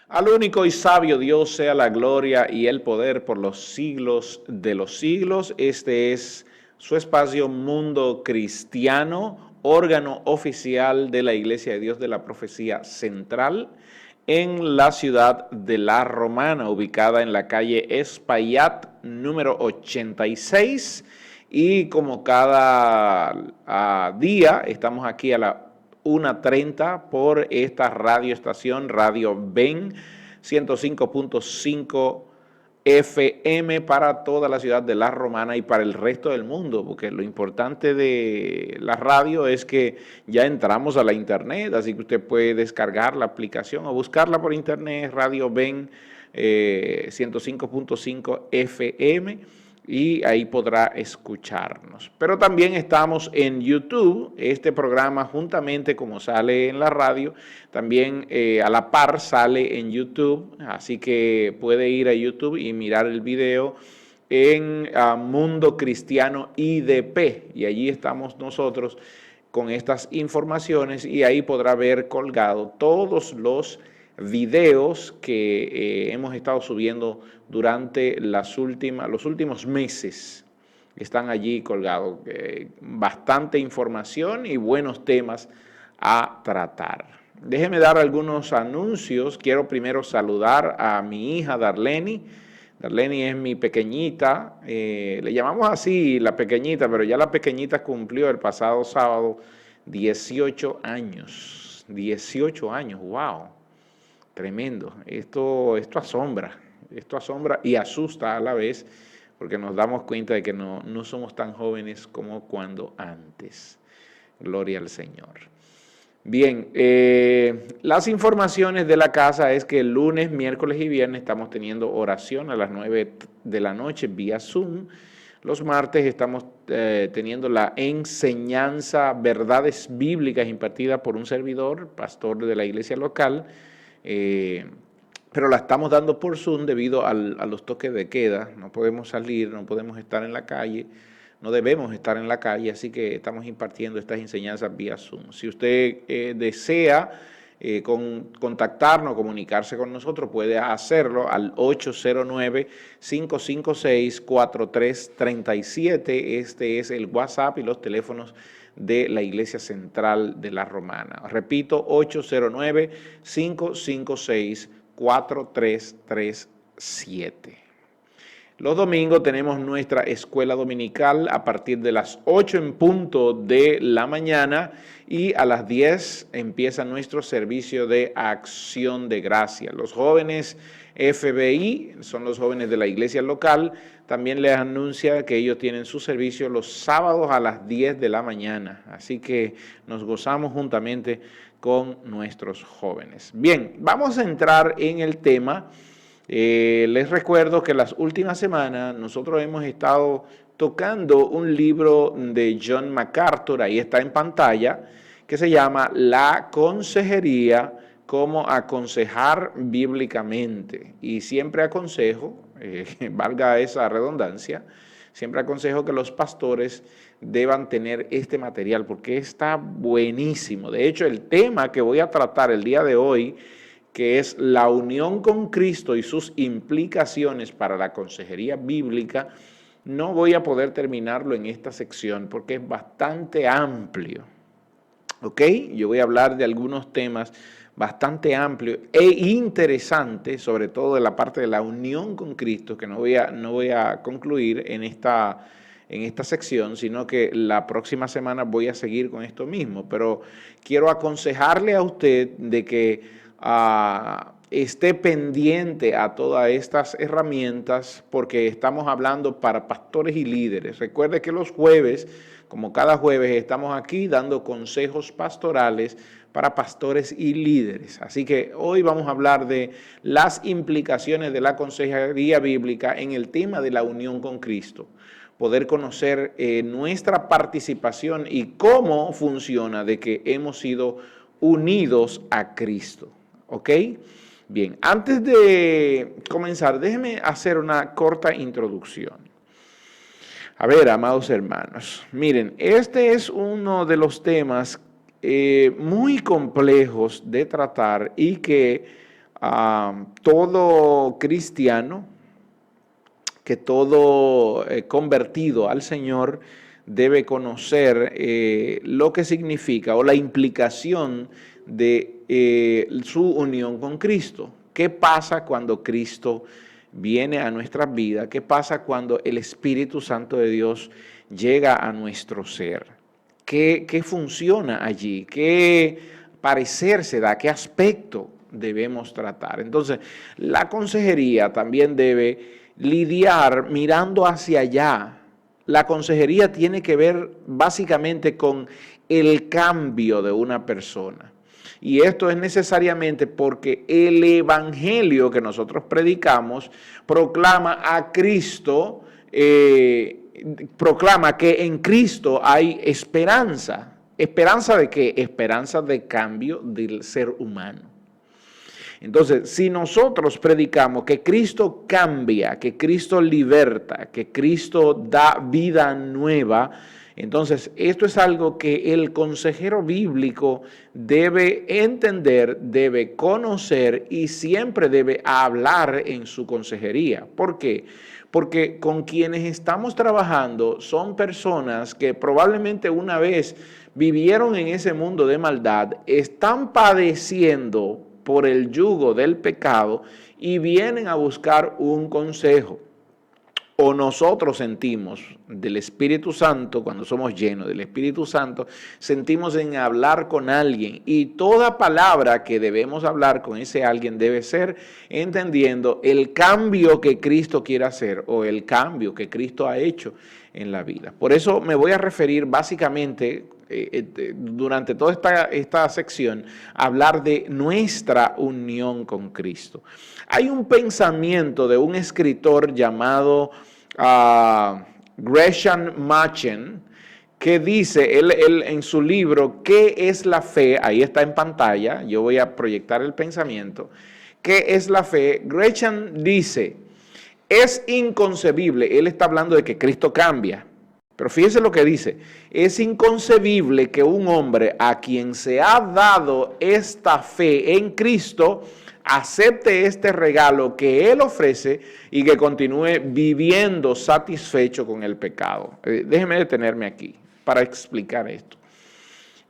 Al único y sabio Dios sea la gloria y el poder por los siglos de los siglos. Este es su espacio Mundo Cristiano, órgano oficial de la Iglesia de Dios de la Profecía Central, en la ciudad de La Romana, ubicada en la calle Espaillat, número 86. Y como cada día, estamos aquí a la 1:30 por esta radioestación, Radio Ben 105.5 FM para toda la ciudad de La Romana y para el resto del mundo, porque lo importante de la radio es que ya entramos a la internet, así que usted puede descargar la aplicación o buscarla por internet, Radio Ben 105.5 FM, y ahí podrá escucharnos. Pero también estamos en YouTube. Este programa, juntamente como sale en la radio, también a la par sale en YouTube, así que puede ir a YouTube y mirar el video en Mundo Cristiano IDP, y allí estamos nosotros con estas informaciones, y ahí podrá ver colgado todos los videos que hemos estado subiendo durante los últimos meses. Están allí colgados. Bastante información y buenos temas a tratar. Déjeme dar algunos anuncios. Quiero primero saludar a mi hija Darleni. Darleni es mi pequeñita. Le llamamos así la pequeñita, pero ya la pequeñita cumplió el pasado sábado 18 años. 18 años, wow. Tremendo. Esto asombra y asusta a la vez, porque nos damos cuenta de que no somos tan jóvenes como cuando antes. Gloria al Señor. Bien, las informaciones de la casa es que el lunes, miércoles y viernes estamos teniendo oración a las 9 de la noche vía Zoom. Los martes estamos teniendo la enseñanza Verdades Bíblicas impartida por un servidor, pastor de la iglesia local, pero la estamos dando por Zoom debido a los toques de queda. No podemos salir, no podemos estar en la calle, no debemos estar en la calle, así que estamos impartiendo estas enseñanzas vía Zoom. Si usted desea contactarnos, comunicarse con nosotros, puede hacerlo al 809-556-4337. Este es el WhatsApp y los teléfonos de la Iglesia Central de La Romana. Repito, 809-556-4337. Los domingos tenemos nuestra escuela dominical a partir de las 8 en punto de la mañana, y a las 10 empieza nuestro servicio de acción de gracia. Los jóvenes FBI, son los jóvenes de la iglesia local, también les anuncia que ellos tienen su servicio los sábados a las 10 de la mañana. Así que nos gozamos juntamente con nuestros jóvenes. Bien, vamos a entrar en el tema. Les recuerdo que las últimas semanas nosotros hemos estado tocando un libro de John MacArthur, ahí está en pantalla, que se llama La Consejería, cómo aconsejar bíblicamente. Y siempre aconsejo, valga esa redundancia, siempre aconsejo que los pastores deban tener este material porque está buenísimo. De hecho, el tema que voy a tratar el día de hoy, que es la unión con Cristo y sus implicaciones para la consejería bíblica, no voy a poder terminarlo en esta sección porque es bastante amplio. ¿Ok? Yo voy a hablar de algunos temas bastante amplios e interesantes, sobre todo de la parte de la unión con Cristo, que no voy a concluir en esta sección, sino que la próxima semana voy a seguir con esto mismo. Pero quiero aconsejarle a usted de que esté pendiente a todas estas herramientas, porque estamos hablando para pastores y líderes. Recuerde que los jueves, como cada jueves, estamos aquí dando consejos pastorales para pastores y líderes. Así que hoy vamos a hablar de las implicaciones de la consejería bíblica en el tema de la unión con Cristo. Poder conocer nuestra participación y cómo funciona de que hemos sido unidos a Cristo. ¿Ok? Bien, antes de comenzar, déjenme hacer una corta introducción. A ver, amados hermanos, miren, este es uno de los temas muy complejos de tratar y que todo cristiano, que todo convertido al Señor debe conocer lo que significa o la implicación de su unión con Cristo. ¿Qué pasa cuando Cristo viene a nuestras vidas? ¿Qué pasa cuando el Espíritu Santo de Dios llega a nuestro ser? ¿Qué funciona allí? ¿Qué parecer se da? ¿Qué aspecto debemos tratar? Entonces, la consejería también debe lidiar mirando hacia allá. La consejería tiene que ver básicamente con el cambio de una persona. Y esto es necesariamente porque el evangelio que nosotros predicamos proclama a Cristo, proclama que en Cristo hay esperanza. ¿Esperanza de qué? Esperanza de cambio del ser humano. Entonces, si nosotros predicamos que Cristo cambia, que Cristo liberta, que Cristo da vida nueva, entonces esto es algo que el consejero bíblico debe entender, debe conocer y siempre debe hablar en su consejería. ¿Por qué? Porque con quienes estamos trabajando son personas que probablemente una vez vivieron en ese mundo de maldad, están padeciendo por el yugo del pecado y vienen a buscar un consejo. O nosotros sentimos del Espíritu Santo, cuando somos llenos del Espíritu Santo, sentimos en hablar con alguien y toda palabra que debemos hablar con ese alguien debe ser entendiendo el cambio que Cristo quiere hacer o el cambio que Cristo ha hecho en la vida. Por eso me voy a referir básicamente durante toda esta sección a hablar de nuestra unión con Cristo. Hay un pensamiento de un escritor llamado Gresham Machen que dice, él en su libro, ¿qué es la fe? Ahí está en pantalla, yo voy a proyectar el pensamiento. ¿Qué es la fe? Gresham dice, es inconcebible, él está hablando de que Cristo cambia, pero fíjese lo que dice, es inconcebible que un hombre a quien se ha dado esta fe en Cristo acepte este regalo que Él ofrece y que continúe viviendo satisfecho con el pecado. Déjeme detenerme aquí para explicar esto.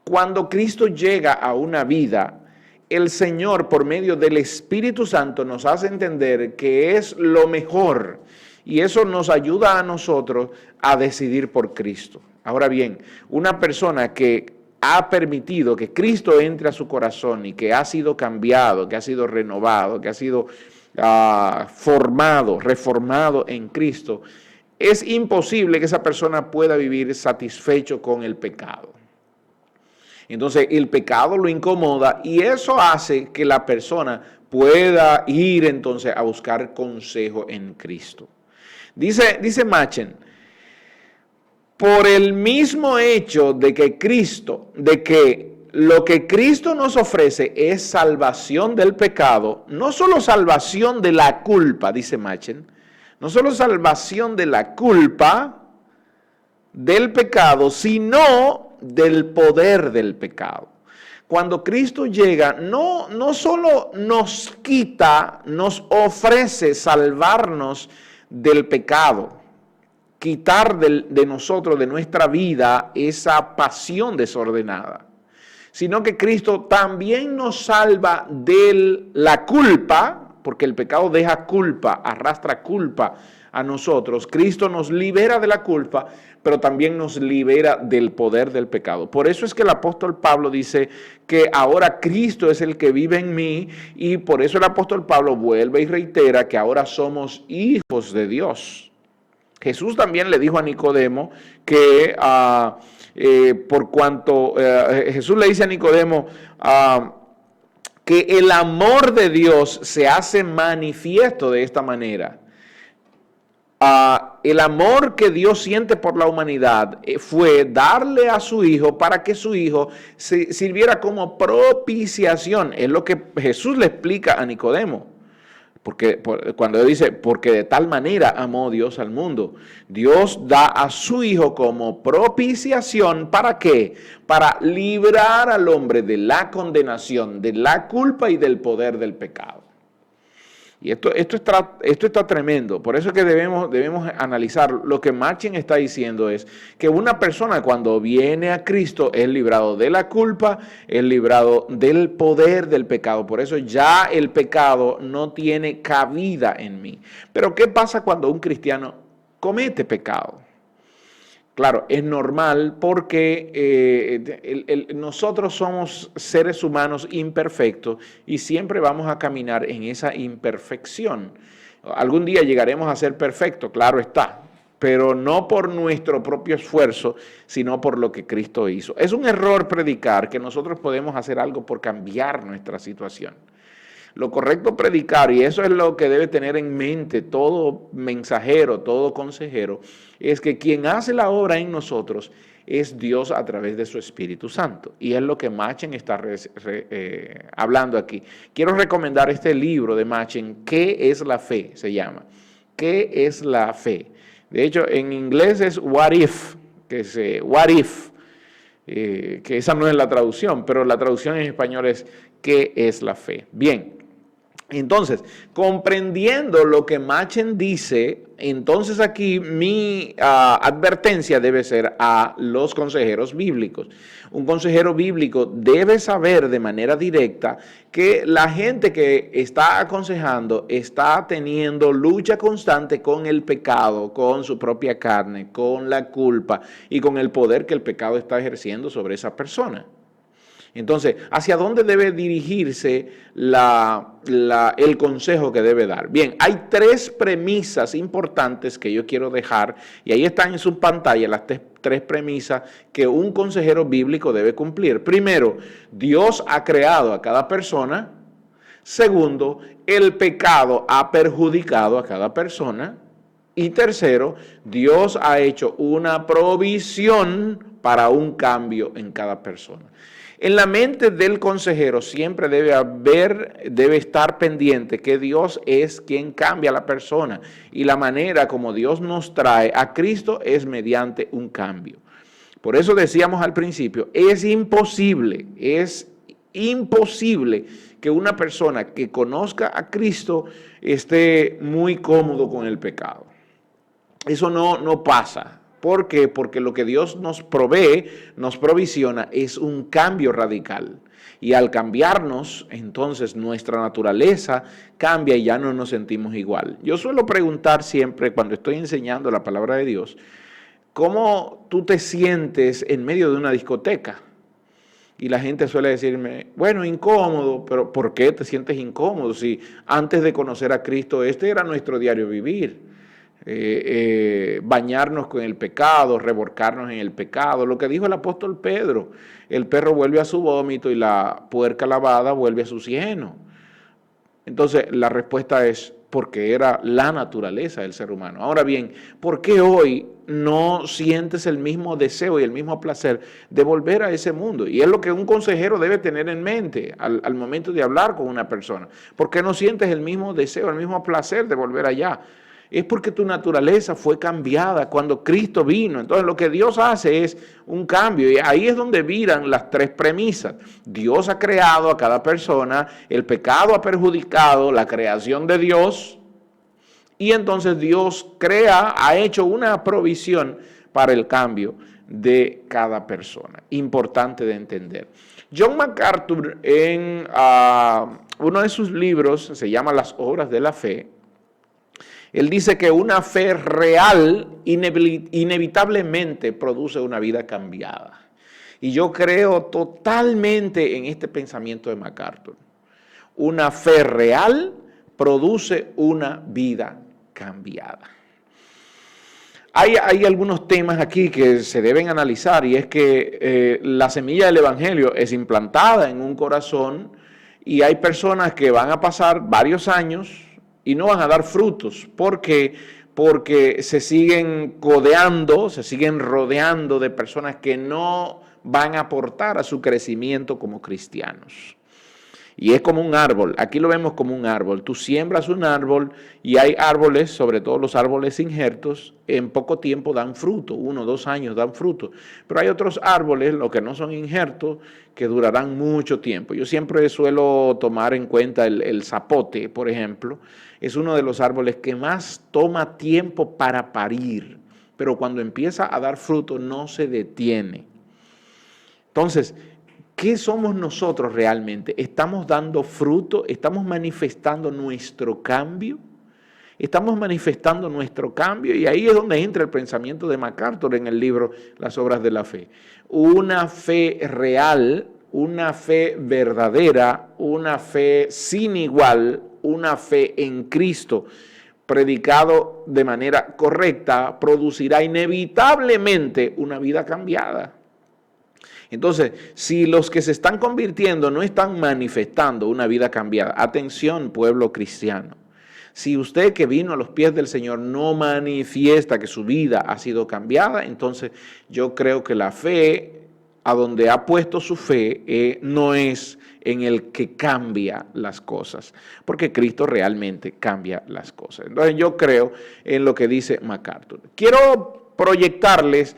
Cuando Cristo llega a una vida, el Señor, por medio del Espíritu Santo, nos hace entender que es lo mejor y eso nos ayuda a nosotros a decidir por Cristo. Ahora bien, una persona que ha permitido que Cristo entre a su corazón y que ha sido cambiado, que ha sido renovado, que ha sido formado, reformado en Cristo, es imposible que esa persona pueda vivir satisfecho con el pecado. Entonces el pecado lo incomoda y eso hace que la persona pueda ir entonces a buscar consejo en Cristo. Dice Machen, por el mismo hecho de que lo que Cristo nos ofrece es salvación del pecado, no solo salvación de la culpa, dice Machen, no solo salvación de la culpa del pecado, sino del poder del pecado. Cuando Cristo llega, no solo nos quita, nos ofrece salvarnos del pecado, quitar de nosotros, de nuestra vida, esa pasión desordenada, sino que Cristo también nos salva de la culpa, porque el pecado deja culpa, arrastra culpa a nosotros. Cristo nos libera de la culpa, pero también nos libera del poder del pecado. Por eso es que el apóstol Pablo dice que ahora Cristo es el que vive en mí, y por eso el apóstol Pablo vuelve y reitera que ahora somos hijos de Dios. Jesús también le dijo a Nicodemo que por cuanto Jesús le dice a Nicodemo que el amor de Dios se hace manifiesto de esta manera. El amor que Dios siente por la humanidad fue darle a su Hijo para que su Hijo sirviera como propiciación. Es lo que Jesús le explica a Nicodemo. Porque cuando él dice, porque de tal manera amó Dios al mundo, Dios da a su Hijo como propiciación, ¿para qué? Para librar al hombre de la condenación, de la culpa y del poder del pecado. Y esto está tremendo. Por eso es que debemos analizar. Lo que Machen está diciendo es que una persona cuando viene a Cristo es librado de la culpa, es librado del poder del pecado. Por eso ya el pecado no tiene cabida en mí. Pero ¿qué pasa cuando un cristiano comete pecado? Claro, es normal porque nosotros somos seres humanos imperfectos y siempre vamos a caminar en esa imperfección. Algún día llegaremos a ser perfectos, claro está, pero no por nuestro propio esfuerzo, sino por lo que Cristo hizo. Es un error predicar que nosotros podemos hacer algo por cambiar nuestra situación. Lo correcto predicar, y eso es lo que debe tener en mente todo mensajero, todo consejero, es que quien hace la obra en nosotros es Dios a través de su Espíritu Santo. Y es lo que Machen está hablando aquí. Quiero recomendar este libro de Machen, ¿Qué es la fe? Se llama. ¿Qué es la fe? De hecho, en inglés es What If, What If, que esa no es la traducción, pero la traducción en español es ¿qué es la fe? Bien. Entonces, comprendiendo lo que Machen dice, entonces aquí mi advertencia debe ser a los consejeros bíblicos. Un consejero bíblico debe saber de manera directa que la gente que está aconsejando está teniendo lucha constante con el pecado, con su propia carne, con la culpa y con el poder que el pecado está ejerciendo sobre esa persona. Entonces, ¿hacia dónde debe dirigirse el consejo que debe dar? Bien, hay 3 premisas importantes que yo quiero dejar, y ahí están en su pantalla las 3 premisas que un consejero bíblico debe cumplir. Primero, Dios ha creado a cada persona. Segundo, el pecado ha perjudicado a cada persona. Y tercero, Dios ha hecho una provisión para un cambio en cada persona. En la mente del consejero siempre debe estar pendiente que Dios es quien cambia a la persona y la manera como Dios nos trae a Cristo es mediante un cambio. Por eso decíamos al principio, es imposible que una persona que conozca a Cristo esté muy cómodo con el pecado. Eso no pasa. ¿Por qué? Porque lo que Dios nos provee, nos provisiona, es un cambio radical. Y al cambiarnos, entonces nuestra naturaleza cambia y ya no nos sentimos igual. Yo suelo preguntar siempre cuando estoy enseñando la palabra de Dios, ¿cómo tú te sientes en medio de una discoteca? Y la gente suele decirme, bueno, incómodo, pero ¿por qué te sientes incómodo? Si antes de conocer a Cristo, este era nuestro diario vivir. Bañarnos con el pecado, revolcarnos en el pecado. Lo que dijo el apóstol Pedro, el perro vuelve a su vómito y la puerca lavada vuelve a su cieno. Entonces la respuesta es porque era la naturaleza del ser humano. Ahora bien, ¿por qué hoy no sientes el mismo deseo y el mismo placer de volver a ese mundo? Y es lo que un consejero debe tener en mente al momento de hablar con una persona. ¿Por qué no sientes el mismo deseo, el mismo placer de volver allá? Es porque tu naturaleza fue cambiada cuando Cristo vino. Entonces lo que Dios hace es un cambio y ahí es donde viran las 3 premisas. Dios ha creado a cada persona, el pecado ha perjudicado la creación de Dios y entonces Dios ha hecho una provisión para el cambio de cada persona. Importante de entender. John MacArthur en uno de sus libros, se llama Las Obras de la Fe, él dice que una fe real inevitablemente produce una vida cambiada. Y yo creo totalmente en este pensamiento de MacArthur. Una fe real produce una vida cambiada. Hay algunos temas aquí que se deben analizar y es que la semilla del Evangelio es implantada en un corazón y hay personas que van a pasar varios años y no van a dar frutos. ¿Por qué? Porque se siguen codeando, se siguen rodeando de personas que no van a aportar a su crecimiento como cristianos. Y es como un árbol, aquí lo vemos como un árbol. Tú siembras un árbol y hay árboles, sobre todo los árboles injertos, en poco tiempo dan fruto, 1 o 2 años dan fruto. Pero hay otros árboles, los que no son injertos, que durarán mucho tiempo. Yo siempre suelo tomar en cuenta el zapote, por ejemplo. Es uno de los árboles que más toma tiempo para parir, pero cuando empieza a dar fruto no se detiene. Entonces, ¿qué somos nosotros realmente? ¿Estamos dando fruto? ¿Estamos manifestando nuestro cambio? Estamos manifestando nuestro cambio y ahí es donde entra el pensamiento de MacArthur en el libro Las Obras de la Fe. Una fe real, una fe verdadera, una fe sin igual, una fe en Cristo, predicado de manera correcta, producirá inevitablemente una vida cambiada. Entonces, si los que se están convirtiendo no están manifestando una vida cambiada, atención, pueblo cristiano. Si usted que vino a los pies del Señor no manifiesta que su vida ha sido cambiada, entonces yo creo que la fe, a donde ha puesto su fe, no es en el que cambia las cosas, porque Cristo realmente cambia las cosas. Entonces yo creo en lo que dice MacArthur. Quiero proyectarles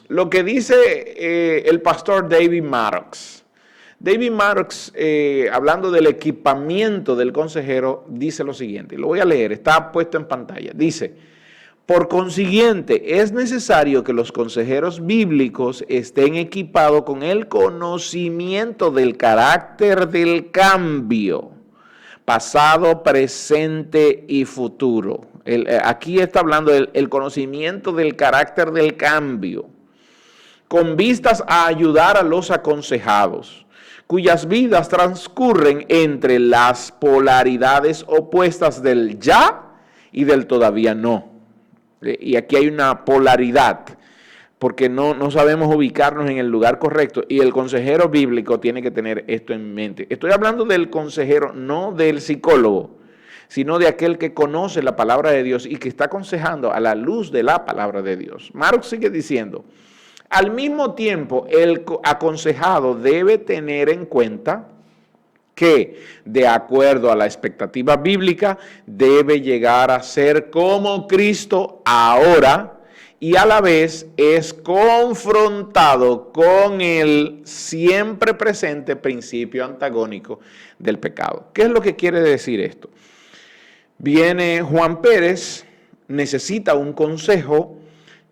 lo que dice el pastor David Maddox. David Maddox, hablando del equipamiento del consejero, dice lo siguiente, lo voy a leer, está puesto en pantalla. Dice, por consiguiente, es necesario que los consejeros bíblicos estén equipados con el conocimiento del carácter del cambio, pasado, presente y futuro. Aquí está hablando del conocimiento del carácter del cambio, con vistas a ayudar a los aconsejados, cuyas vidas transcurren entre las polaridades opuestas del ya y del todavía no. Y aquí hay una polaridad, porque no sabemos ubicarnos en el lugar correcto, y el consejero bíblico tiene que tener esto en mente. Estoy hablando del consejero, no del psicólogo, sino de aquel que conoce la palabra de Dios y que está aconsejando a la luz de la palabra de Dios. Marx sigue diciendo, al mismo tiempo, el aconsejado debe tener en cuenta que, de acuerdo a la expectativa bíblica, debe llegar a ser como Cristo ahora y a la vez es confrontado con el siempre presente principio antagónico del pecado. ¿Qué es lo que quiere decir esto? Viene Juan Pérez, necesita un consejo.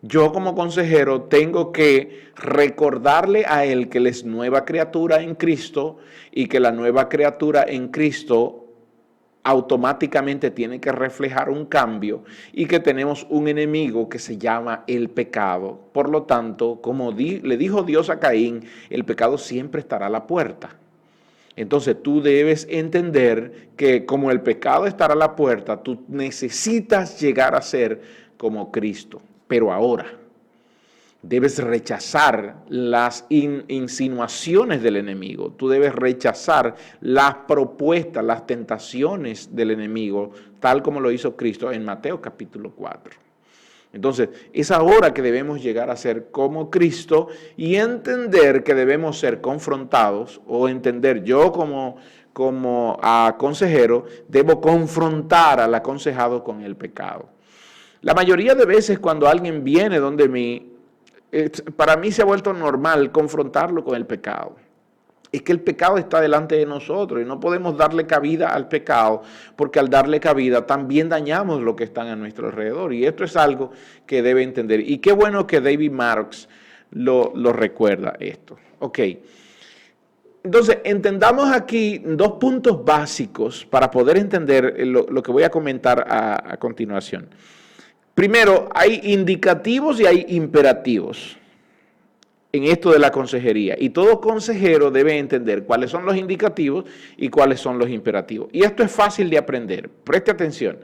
Yo como consejero tengo que recordarle a él que él es nueva criatura en Cristo y que la nueva criatura en Cristo automáticamente tiene que reflejar un cambio y que tenemos un enemigo que se llama el pecado. Por lo tanto, como le dijo Dios a Caín, el pecado siempre estará a la puerta. Entonces tú debes entender que como el pecado estará a la puerta, tú necesitas llegar a ser como Cristo. Pero ahora debes rechazar las insinuaciones del enemigo. Tú debes rechazar las propuestas, las tentaciones del enemigo, tal como lo hizo Cristo en Mateo capítulo 4. Entonces, es ahora que debemos llegar a ser como Cristo y entender que debemos ser confrontados, o entender yo como consejero, debo confrontar al aconsejado con el pecado. La mayoría de veces cuando alguien viene donde mí, para mí se ha vuelto normal confrontarlo con el pecado. Es que el pecado está delante de nosotros y no podemos darle cabida al pecado, porque al darle cabida también dañamos lo que están a nuestro alrededor. Y esto es algo que debe entender. Y qué bueno que David Maddox lo recuerda esto. Ok. Entonces, entendamos aquí 2 puntos básicos para poder entender lo que voy a comentar a continuación. Primero, hay indicativos y hay imperativos en esto de la consejería. Y todo consejero debe entender cuáles son los indicativos y cuáles son los imperativos. Y esto es fácil de aprender. Preste atención.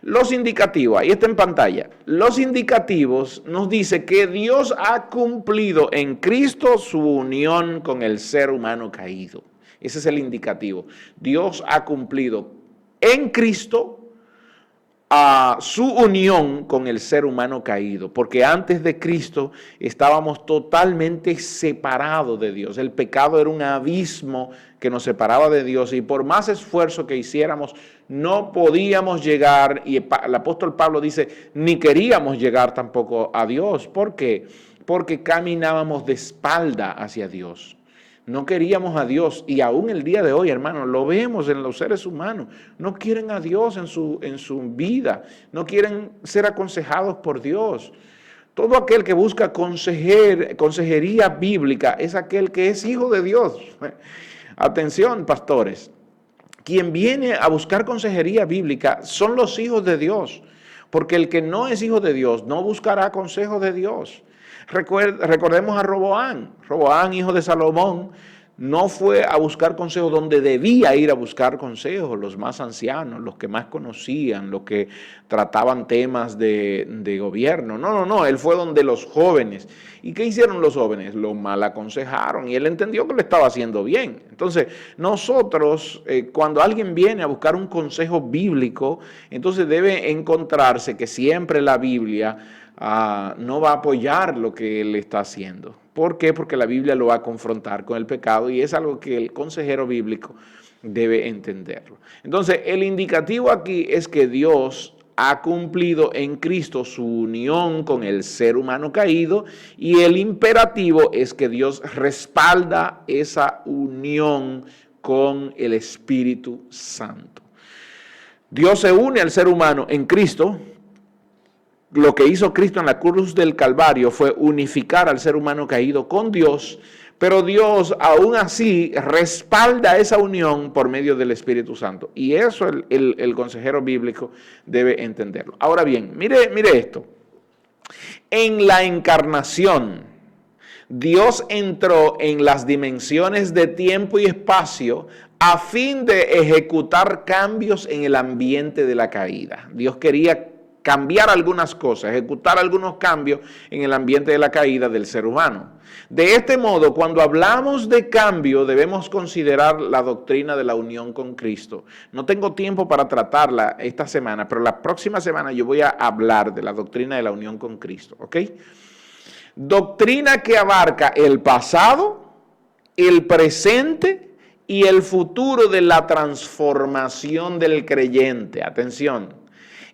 Los indicativos, ahí está en pantalla. Los indicativos nos dice que Dios ha cumplido en Cristo su unión con el ser humano caído. Ese es el indicativo. Dios ha cumplido en Cristo a su unión con el ser humano caído, porque antes de Cristo estábamos totalmente separados de Dios. El pecado era un abismo que nos separaba de Dios, y por más esfuerzo que hiciéramos, no podíamos llegar, y el apóstol Pablo dice, ni queríamos llegar tampoco a Dios. ¿Por qué? Porque caminábamos de espalda hacia Dios. No queríamos a Dios, y aún el día de hoy, hermano, lo vemos en los seres humanos. No quieren a Dios en su vida, no quieren ser aconsejados por Dios. Todo aquel que busca consejería bíblica es aquel que es hijo de Dios. Atención, pastores. Quien viene a buscar consejería bíblica son los hijos de Dios, porque el que no es hijo de Dios no buscará consejo de Dios. Recordemos a Roboán. Roboán, hijo de Salomón, no fue a buscar consejos donde debía ir a buscar consejos, los más ancianos, los que más conocían, los que trataban temas de gobierno. No, él fue donde los jóvenes. ¿Y qué hicieron los jóvenes? Lo mal aconsejaron y él entendió que lo estaba haciendo bien. Entonces, nosotros, cuando alguien viene a buscar un consejo bíblico, entonces debe encontrarse que siempre la Biblia no va a apoyar lo que él está haciendo. ¿Por qué? Porque la Biblia lo va a confrontar con el pecado y es algo que el consejero bíblico debe entenderlo. Entonces, el indicativo aquí es que Dios ha cumplido en Cristo su unión con el ser humano caído, y el imperativo es que Dios respalda esa unión con el Espíritu Santo. Dios se une al ser humano en Cristo. Lo que hizo Cristo en la cruz del Calvario fue unificar al ser humano caído con Dios, pero Dios aún así respalda esa unión por medio del Espíritu Santo. Y eso el consejero bíblico debe entenderlo. Ahora bien, mire esto. En la encarnación, Dios entró en las dimensiones de tiempo y espacio a fin de ejecutar cambios en el ambiente de la caída. Dios quería cambiar algunas cosas, ejecutar algunos cambios en el ambiente de la caída del ser humano. De este modo, cuando hablamos de cambio, debemos considerar la doctrina de la unión con Cristo. No tengo tiempo para tratarla esta semana, pero la próxima semana yo voy a hablar de la doctrina de la unión con Cristo, ¿ok? Doctrina que abarca el pasado, el presente y el futuro de la transformación del creyente. Atención.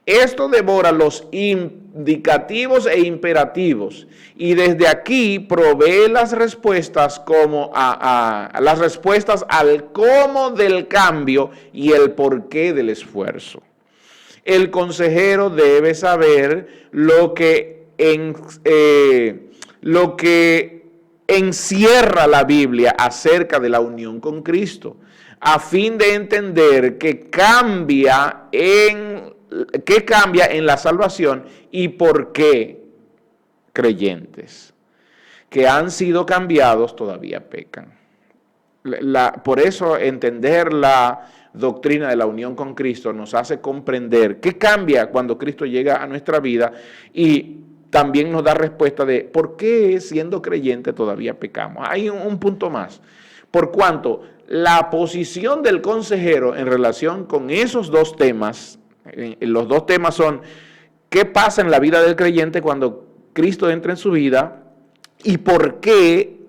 Esto devora los indicativos e imperativos y desde aquí provee las respuestas las respuestas al cómo del cambio y el porqué del esfuerzo. El consejero debe saber lo que encierra la Biblia acerca de la unión con Cristo, a fin de entender qué cambia en la salvación y por qué creyentes que han sido cambiados todavía pecan. Por eso entender la doctrina de la unión con Cristo nos hace comprender qué cambia cuando Cristo llega a nuestra vida, y también nos da respuesta de por qué siendo creyente todavía pecamos. Hay un punto más. Por cuanto la posición del consejero en relación con esos dos temas, los dos temas son qué pasa en la vida del creyente cuando Cristo entra en su vida y por qué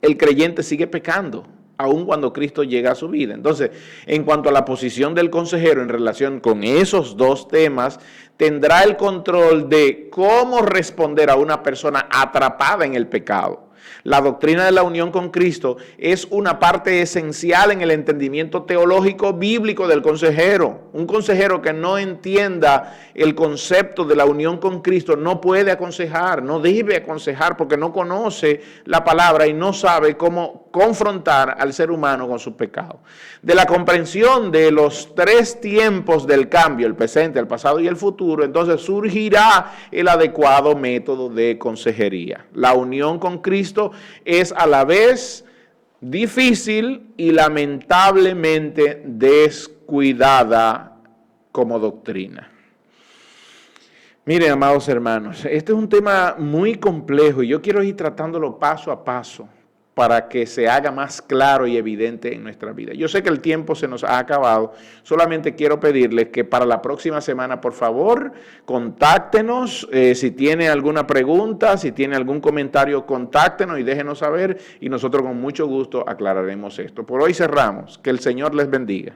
el creyente sigue pecando aun cuando Cristo llega a su vida. Entonces, en cuanto a la posición del consejero en relación con esos dos temas, tendrá el control de cómo responder a una persona atrapada en el pecado. La doctrina de la unión con Cristo es una parte esencial en el entendimiento teológico bíblico del consejero. Un consejero que no entienda el concepto de la unión con Cristo no puede aconsejar, no debe aconsejar porque no conoce la palabra y no sabe cómo confrontar al ser humano con su pecado. De la comprensión de los tres tiempos del cambio, el presente, el pasado y el futuro, entonces surgirá el adecuado método de consejería. La unión con Cristo es a la vez difícil y lamentablemente descuidada como doctrina. Miren, amados hermanos, este es un tema muy complejo y yo quiero ir tratándolo paso a paso para que se haga más claro y evidente en nuestra vida. Yo sé que el tiempo se nos ha acabado, solamente quiero pedirles que para la próxima semana, por favor, contáctenos, si tiene alguna pregunta, si tiene algún comentario, contáctenos y déjenos saber y nosotros con mucho gusto aclararemos esto. Por hoy cerramos, que el Señor les bendiga.